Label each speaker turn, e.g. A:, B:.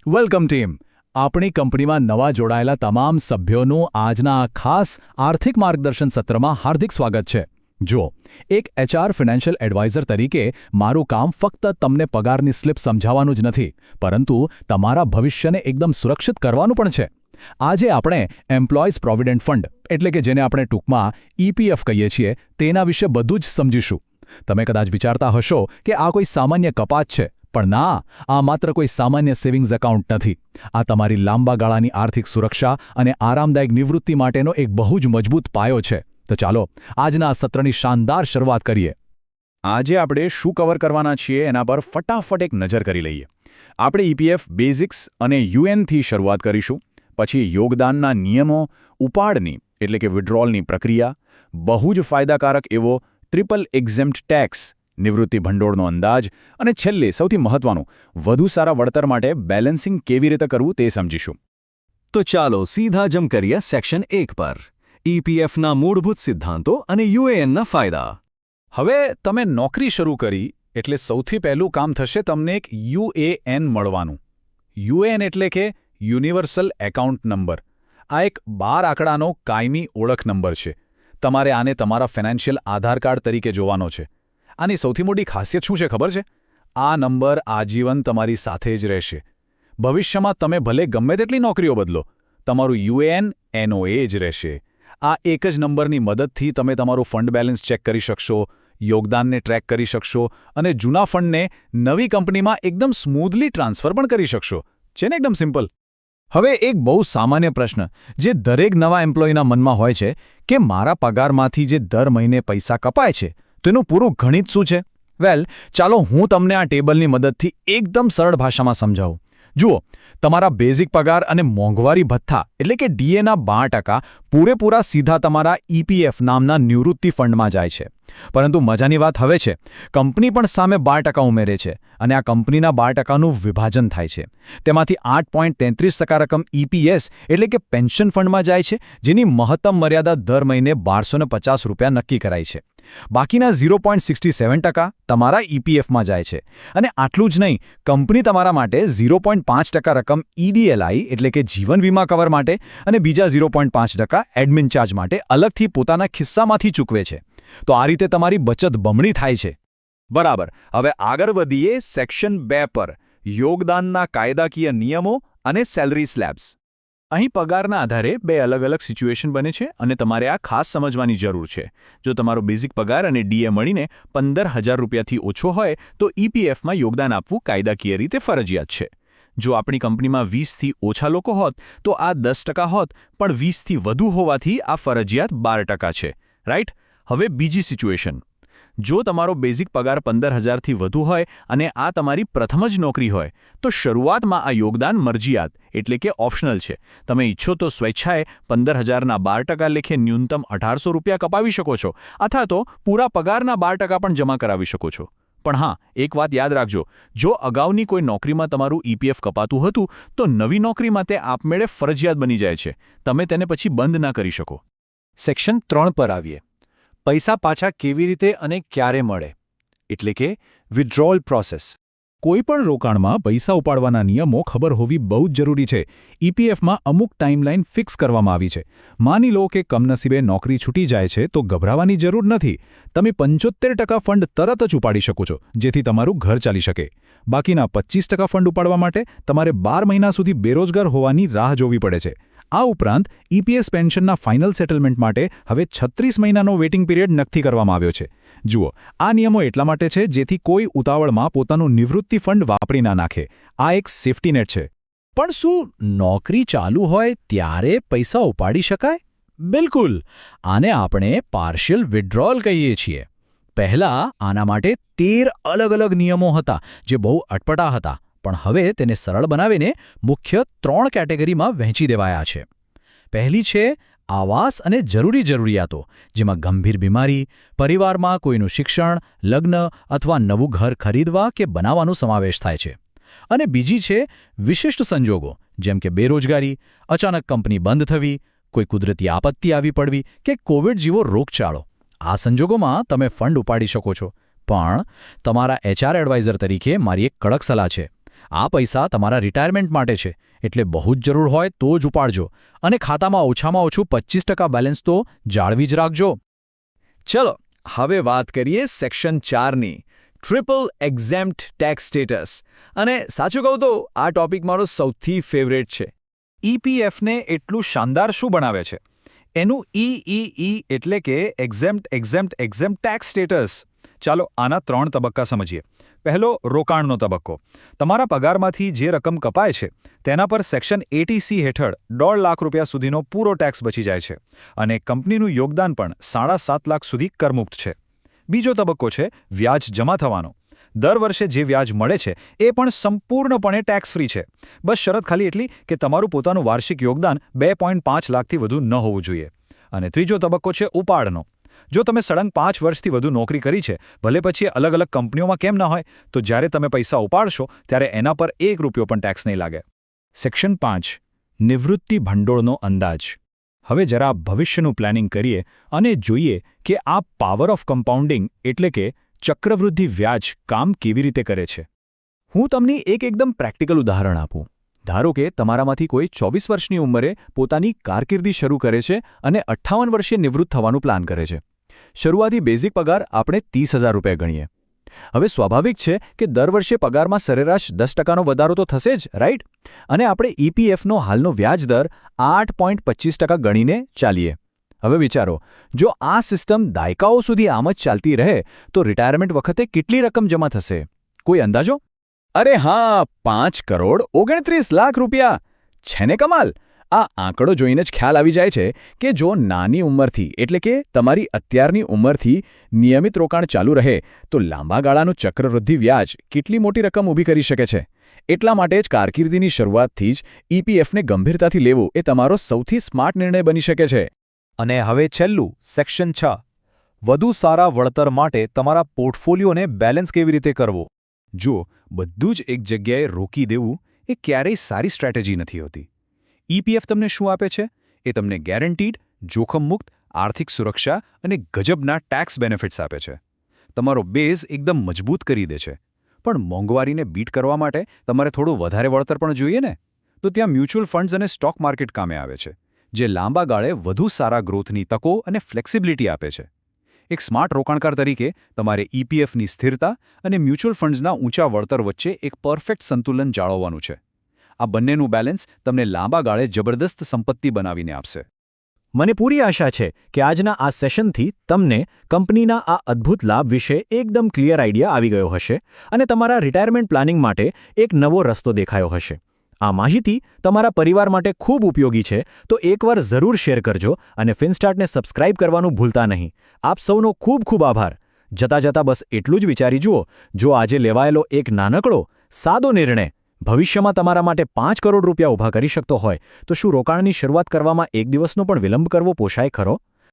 A: Welcome team. આપણી કંપનીમાં નવા જોડાયેલા તમામ સભ્યોનું આજના આ ખાસ આર્થિક માર્ગદર્શન સત્રમાં હાર્દિક સ્વાગત છે. જો એક એચઆર ફિનાન્શિયલ એડવાઇઝર તરીકે મારું કામ ફક્ત તમને પગારની સ્લિપ સમજાવવાનું જ નથી, પરંતુ તમારા ભવિષ્યને એકદમ સુરક્ષિત કરવાનું પણ છે. આજે આપણે એમ્પ્લોઈઝ પ્રોવિડન્ટ ફંડ એટલે કે જેને આપણે ટૂંકમાં ઈપીએફ કહીએ છીએ તેના વિશે બધું જ સમજીશું. તમે કદાચ વિચારતા હશો કે આ કોઈ સામાન્ય કપાત છે, પણ ના, આ માત્ર કોઈ સામાન્ય સેવિંગ્સ એકાઉન્ટ નથી. આ તમારી લાંબા ગાળાની આર્થિક સુરક્ષા અને આરામદાયક નિવૃત્તિ માટેનો એક બહુ જ મજબૂત પાયો છે. તો ચાલો આજના આ સત્રની શાનદાર શરૂઆત કરીએ. આજે આપણે શું કવર કરવાના છીએ એના પર ફટાફટ એક નજર કરી લઈએ. આપણે ઈપીએફ બેઝિક્સ અને યુએનથી શરૂઆત કરીશું, પછી યોગદાનના નિયમો, ઉપાડની એટલે કે વિડ્રોલની પ્રક્રિયા, બહુ જ ફાયદાકારક એવો ટ્રિપલ એક્ઝેમ્પ્ટ ટેક્સ, નિવૃત્તિ ભંડોળનો અંદાજ અને છેલ્લે સૌથી મહત્વનું, વધુ સારા વળતર માટે બેલેન્સિંગ કેવી રીતે કરવું તે સમજીશું.
B: તો ચાલો સીધા જમ કરીએ સેક્શન 1 પર, ઈપીએફના મૂળભૂત સિદ્ધાંતો અને યુએએનના ફાયદા.
A: હવે તમે નોકરી શરૂ કરી એટલે સૌથી પહેલું કામ થશે તમને એક યુએએન મળવાનું. યુએએન એટલે કે યુનિવર્સલ એકાઉન્ટ નંબર. આ એક 12 આંકડાનો કાયમી ઓળખ નંબર છે. તમારે આને તમારા ફાઇનાન્શિયલ આધાર કાર્ડ તરીકે જોવાનો છે. આની સૌથી મોટી ખાસિયત શું છે ખબર છે? આ નંબર આજીવન તમારી સાથે જ રહેશે. ભવિષ્યમાં તમે ભલે ગમે તેટલી નોકરીઓ બદલો, તમારું યુએએન એનઓએ જ રહેશે. આ એક જ નંબરની મદદથી તમે તમારું ફંડ બેલેન્સ ચેક કરી શકશો, યોગદાનને ટ્રેક કરી શકશો અને જૂના ફંડને નવી કંપનીમાં એકદમ સ્મૂધલી ટ્રાન્સફર પણ કરી શકશો. છે ને એકદમ સિમ્પલ? હવે એક બહુ સામાન્ય પ્રશ્ન જે દરેક નવા એમ્પ્લોયીના મનમાં હોય છે કે મારા પગારમાંથી જે દર મહિને પૈસા કપાય છે તેનું પૂરું ગણિત શું છે? વેલ, ચાલો હું તમને આ ટેબલની મદદથી એકદમ સરળ ભાષામાં સમજાવું. જુઓ, તમારા બેઝિક પગાર અને મોંઘવારી ભથ્થા એટલે કે ડીએના 12% પૂરેપૂરા સીધા તમારા ઈપીએફ નામના નિવૃત્તિ ફંડમાં જાય છે. પરંતુ મજાની વાત હવે છે, કંપની પણ સામે 12% ઉમેરે છે અને આ કંપનીના 12%નું વિભાજન થાય છે. તેમાંથી 8.33% રકમ ઈપીએસ એટલે કે પેન્શન ફંડમાં જાય છે, જેની મહત્તમ મર્યાદા દર મહિને ₹1250 નક્કી કરાઈ છે. બાકીના 0.67% તમારા ઈપીએફમાં જાય છે. અને આટલું જ નહીં, કંપની તમારા માટે 0.5% રકમ ઈડીએલઆઈ એટલે કે જીવન વીમા કવર માટે અને બીજા 0.5% એડમિન ચાર્જ માટે અલગથી પોતાના ખિસ્સામાંથી ચૂકવે છે. તો આ રીતે તમારી બચત બમણી થાય છે. બરાબર, હવે આગળ વધીએ સેક્શન 2 પર, યોગદાનના કાયદાકીય નિયમો અને સેલરી સ્લેબ્સ. અહીં પગારના આધારે 2 અલગ અલગ સિચ્યુએશન બને છે અને તમારે આ ખાસ સમજવાની જરૂર છે. જો તમારો બેઝિક પગાર અને ડીએ મળીને ₹15,000થી ઓછો હોય તો ઈપીએફમાં યોગદાન આપવું કાયદાકીય રીતે ફરજિયાત છે. જો આપણી કંપનીમાં 20થી ઓછા લોકો હોત તો આ 10% હોત, પણ 20થી વધુ હોવાથી આ ફરજિયાત 12% છે. રાઈટ? હવે બીજી સિચ્યુએશન. જો તમારો બેઝિક પગાર 15,000થી વધુ હોય અને આ તમારી પ્રથમ જ નોકરી હોય તો શરૂઆતમાં આ યોગદાન મરજિયાત એટલે કે ઓપ્શનલ છે. તમે ઈચ્છો તો સ્વેચ્છાએ 15,000ના 12% લેખે ન્યૂનતમ ₹1,800 કપાવી શકો છો, અથવા તો પૂરા પગારના 12% પણ જમા કરાવી શકો છો. પણ હા, એક વાત યાદ રાખજો, જો અગાઉની કોઈ નોકરીમાં તમારું ઈપીએફ કપાતું હતું તો નવી નોકરીમાં તે આપમેળે ફરજિયાત બની જાય છે. તમે તેને પછી બંધ ના કરી શકો. સેક્શન 3 પર આવીએ. પૈસા પાછા કેવી રીતે અને ક્યારે મળે એટલે કે વિથડ્રોઅલ પ્રોસેસ. કોઈપણ રોકાણમાં પૈસા ઉપાડવાના નિયમો ખબર હોવી બહુ જ જરૂરી છે. ઈપીએફમાં અમુક ટાઈમલાઈન ફિક્સ કરવામાં આવી છે. માની લો કે કમનસીબે નોકરી છૂટી જાય છે તો ગભરાવાની જરૂર નથી. તમે 75% ફંડ તરત જ ઉપાડી શકો છો, જેથી તમારું ઘર ચાલી શકે. બાકીના 25% ફંડ ઉપાડવા માટે તમારે 12 મહિના સુધી બેરોજગાર હોવાની રાહ જોવી પડે છે. આ ઉપરાંત ઈપીએસ પેન્શનના ફાઇનલ સેટલમેન્ટ માટે હવે 36 મહિનાનો વેઇટિંગ પિરિયડ નક્કી કરવામાં આવ્યો છે. જુઓ, આ નિયમો એટલા માટે છે જેથી કોઈ ઉતાવળમાં પોતાનું નિવૃત્તિ ફંડ વાપરી ના નાખે. આ એક સેફ્ટી નેટ છે. પણ શું નોકરી ચાલુ હોય ત્યારે પૈસા ઉપાડી શકાય? બિલકુલ. આને આપણે પાર્શિયલ વિથડ્રોઅલ કહીએ છીએ. પહેલાં આના માટે 13 અલગ અલગ નિયમો હતા જે બહુ અટપટા હતા, પણ હવે તેને સરળ બનાવીને મુખ્ય 3 કેટેગરીમાં વહેંચી દેવાયા છે. પહેલી છે આવાસ અને જરૂરી જરૂરિયાતો, જેમાં ગંભીર બીમારી, પરિવારમાં કોઈનું શિક્ષણ, લગ્ન અથવા નવું ઘર ખરીદવા કે બનાવવાનો સમાવેશ થાય છે. અને બીજી છે વિશિષ્ટ સંજોગો, જેમ કે બેરોજગારી, અચાનક કંપની બંધ થવી, કોઈ કુદરતી આપત્તિ આવી પડવી કે કોવિડ જેવો રોગચાળો. આ સંજોગોમાં તમે ફંડ ઉપાડી શકો છો. પણ તમારા એચઆર એડવાઇઝર તરીકે મારી એક કડક સલાહ છે. આ પૈસા તમારા રિટાયરમેન્ટ માટે છે, એટલે બહુ જ જરૂર હોય તો જ ઉપાડજો અને ખાતામાં ઓછામાં ઓછું 25% બેલેન્સ તો જાળવી જ રાખજો.
B: ચલો હવે વાત કરીએ સેક્શન 4ની ટ્રિપલ એક્ઝેમ્પ્ટ ટેક્સ સ્ટેટસ. અને સાચું કહું તો આ ટોપિક મારો સૌથી ફેવરેટ છે.
A: ઈપીએફને એટલું શાનદાર શું બનાવે છે? એનું ઈ એટલે કે એક્ઝેમ્પ્ટ ટેક્સ સ્ટેટસ. ચાલો આના 3 તબક્કા સમજીએ. પહેલો, રોકાણનો તબક્કો. તમારા પગારમાંથી જે રકમ કપાય છે તેના પર સેક્શન 80C હેઠળ ₹1.5 લાખ સુધીનો પૂરો ટેક્સ બચી જાય છે અને કંપનીનું યોગદાન પણ 7.5 લાખ સુધી કરમુક્ત છે. બીજો તબક્કો છે વ્યાજ જમા થવાનો. દર વર્ષે જે વ્યાજ મળે છે એ પણ સંપૂર્ણપણે ટેક્સ ફ્રી છે. બસ શરત ખાલી એટલી કે તમારું પોતાનું વાર્ષિક યોગદાન 2.5 લાખથી વધુ ન હોવું જોઈએ. અને ત્રીજો તબક્કો છે ઉપાડનો. જો તમે સળંગ 5 વર્ષથી વધુ નોકરી કરી છે, ભલે પછી અલગ અલગ કંપનીઓમાં કેમ ન હોય, તો જ્યારે તમે પૈસા ઉપાડશો ત્યારે એના પર ₹1 પણ ટેક્સ નહીં લાગે. સેક્શન 5, નિવૃત્તિ ભંડોળનો અંદાજ. હવે જરા ભવિષ્યનું પ્લાનિંગ કરીએ અને જોઈએ કે આ પાવર ઓફ કમ્પાઉન્ડિંગ એટલે કે ચક્રવૃદ્ધિ વ્યાજ કામ કેવી રીતે કરે છે. હું તમને એકદમ પ્રેક્ટિકલ ઉદાહરણ આપું. ધારો કે તમારામાંથી કોઈ 24 વર્ષની ઉંમરે પોતાની કારકિર્દી શરૂ કરે છે અને 58 વર્ષે નિવૃત્ત થવાનું પ્લાન કરે છે. શરૂઆતી બેઝિક પગાર આપણે ₹30,000 ગણીએ. હવે સ્વાભાવિક છે કે દર વર્ષે પગારમાં સરેરાશ 10%નો વધારો તો થશે જ, રાઈટ? અને આપણે ઈપીએફનો હાલનો વ્યાજ દર 8.25% ગણીને ચાલીએ. હવે વિચારો, જો આ સિસ્ટમ દાયકાઓ સુધી આમ જ ચાલતી રહે તો રિટાયરમેન્ટ વખતે કેટલી રકમ જમા થશે? કોઈ અંદાજો? અરે હા, ₹5.29 લાખ! છે ને કમાલ? આ આંકડો જોઈને જ ખ્યાલ આવી જાય છે કે જો નાની ઉંમરથી એટલે કે તમારી અત્યારની ઉંમરથી નિયમિત રોકાણ ચાલુ રહે તો લાંબા ગાળાનું ચક્રવૃદ્ધિ વ્યાજ કેટલી મોટી રકમ ઊભી કરી શકે છે. એટલા માટે જ કારકિર્દીની શરૂઆતથી જ ઈપીએફને ગંભીરતાથી લેવું એ તમારો સૌથી સ્માર્ટ નિર્ણય બની શકે છે. અને હવે છેલ્લું, સેક્શન 6, વધુ સારા વળતર માટે તમારા પોર્ટફોલિયોને બેલેન્સ કેવી રીતે કરવો. જો બધું જ એક જગ્યાએ રોકી દેવું એ ક્યારેય સારી સ્ટ્રેટેજી નથી હોતી. ઈપીએફ તમને શું આપે છે? એ તમને ગેરંટીડ, જોખમમુક્ત આર્થિક સુરક્ષા અને ગજબના ટેક્સ બેનિફિટ્સ આપે છે. તમારો બેઝ એકદમ મજબૂત કરી દે છે. પણ મોંઘવારીને બીટ કરવા માટે તમારે થોડું વધારે વળતર પણ જોઈએ ને? તો ત્યાં મ્યુચ્યુઅલ ફંડ્સ અને સ્ટોક માર્કેટ કામે આવે છે, જે લાંબા ગાળે વધુ સારા ગ્રોથની તકો અને ફ્લેક્સિબિલિટી આપે છે. એક સ્માર્ટ રોકાણકાર તરીકે તમારે ઈપીએફની સ્થિરતા અને મ્યુચ્યુઅલ ફંડ્સના ઊંચા વળતર વચ્ચે એક પરફેક્ટ સંતુલન જાળવવાનું છે. આ બંનેનું બેલેન્સ તમને લાંબા ગાળે જબરદસ્ત સંપત્તિ બનાવીને આપશે. મને પૂરી આશા છે કે આજના આ સેશનથી તમને કંપનીના આ અદ્ભુત લાભ વિશે એકદમ ક્લિયર આઈડિયા આવી ગયો હશે અને તમારા રિટાયરમેન્ટ પ્લાનિંગ માટે એક નવો રસ્તો દેખાયો હશે. આ માહિતી તમારા પરિવાર માટે ખૂબ ઉપયોગી છે તો એકવાર જરૂર શેર કરજો અને ફિનસ્ટાર્ટને સબસ્ક્રાઇબ કરવાનું ભૂલતા નહીં. આપ સૌનો ખૂબ ખૂબ આભાર. જતાં બસ એટલું જ વિચારી જુઓ, જો આજે લેવાયેલો એક નાનકડો, સાદો નિર્ણય ભવિષ્યમાં તમારા માટે ₹5 કરોડ ઊભા કરી શકતો હોય તો શું રોકાણની શરૂઆત કરવામાં એક દિવસનો પણ વિલંબ કરવો પોષાય ખરો?